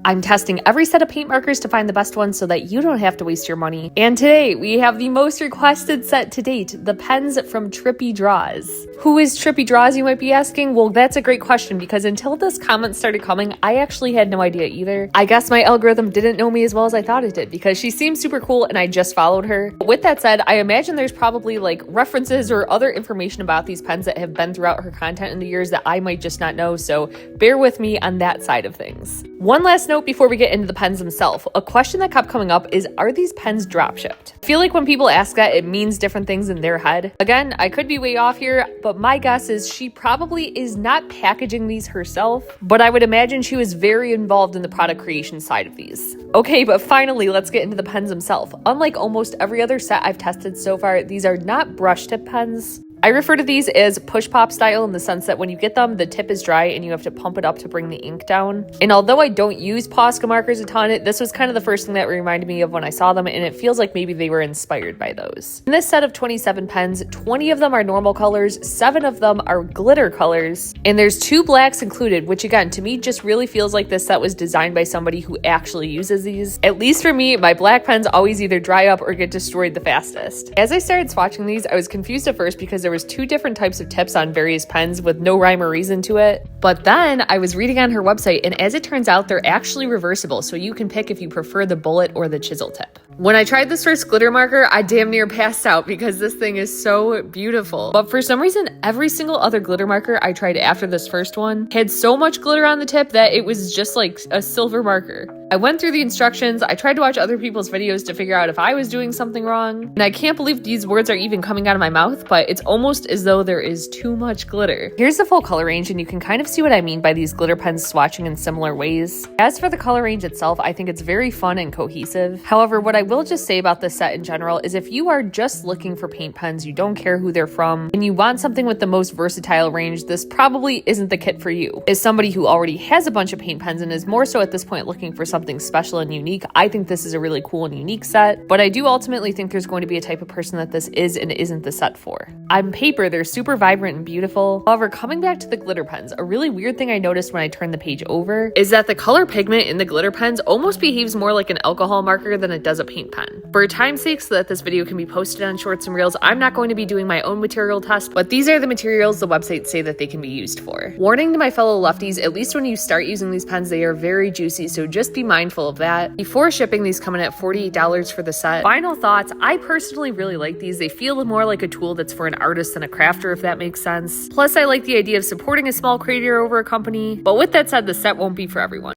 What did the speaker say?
I'm testing every set of paint markers to find the best ones so that you don't have to waste your money. And today we have the most requested set to date, the pens from Trippy Draws. Who is Trippy Draws, you might be asking? Well, that's a great question because until this comment started coming, I actually had no idea either. I guess my algorithm didn't know me as well as I thought it did because she seems super cool and I just followed her. But with that said, I imagine there's probably like references or other information about these pens that have been throughout her content in the years that I might just not know, so bear with me on that side of things. One last note before we get into the pens themselves. A question that kept coming up is, are these pens drop shipped? I feel like when people ask that, it means different things in their head. Again, I could be way off here, but my guess is she probably is not packaging these herself, but I would imagine she was very involved in the product creation side of these. Okay, but finally, let's get into the pens themselves. Unlike almost every other set I've tested so far, these are not brush tip pens. I refer to these as push pop style in the sense that when you get them, the tip is dry and you have to pump it up to bring the ink down. And although I don't use Posca markers a ton, this was kind of the first thing that reminded me of when I saw them, and it feels like maybe they were inspired by those. In this set of 27 pens, 20 of them are normal colors, 7 of them are glitter colors, and there's 2 blacks included, which again, to me just really feels like this set was designed by somebody who actually uses these. At least for me, my black pens always either dry up or get destroyed the fastest. As I started swatching these, I was confused at first because there was 2 different types of tips on various pens with no rhyme or reason to it. But then I was reading on her website, and as it turns out, they're actually reversible, so you can pick if you prefer the bullet or the chisel tip. When I tried this first glitter marker, I damn near passed out because this thing is so beautiful. But for some reason, every single other glitter marker I tried after this first one had so much glitter on the tip that it was just like a silver marker. I went through the instructions, I tried to watch other people's videos to figure out if I was doing something wrong, and I can't believe these words are even coming out of my mouth, but it's almost as though there is too much glitter. Here's the full color range, and you can kind of see what I mean by these glitter pens swatching in similar ways. As for the color range itself, I think it's very fun and cohesive. However, what I will just say about this set in general is if you are just looking for paint pens, you don't care who they're from, and you want something with the most versatile range, this probably isn't the kit for you. As somebody who already has a bunch of paint pens and is more so at this point looking for something special and unique, I think this is a really cool and unique set, but I do ultimately think there's going to be a type of person that this is and isn't the set for. On paper, they're super vibrant and beautiful. However, coming back to the glitter pens, a really weird thing I noticed when I turned the page over is that the color pigment in the glitter pens almost behaves more like an alcohol marker than it does a paint pen. For time's sake, so that this video can be posted on Shorts and Reels, I'm not going to be doing my own material test, but these are the materials the websites say that they can be used for. Warning to my fellow lefties, at least when you start using these pens, they are very juicy, so just be mindful of that. Before shipping, these come in at $48 for the set. Final thoughts, I personally really like these. They feel more like a tool that's for an artist than a crafter, if that makes sense. Plus, I like the idea of supporting a small creator over a company, but with that said, the set won't be for everyone.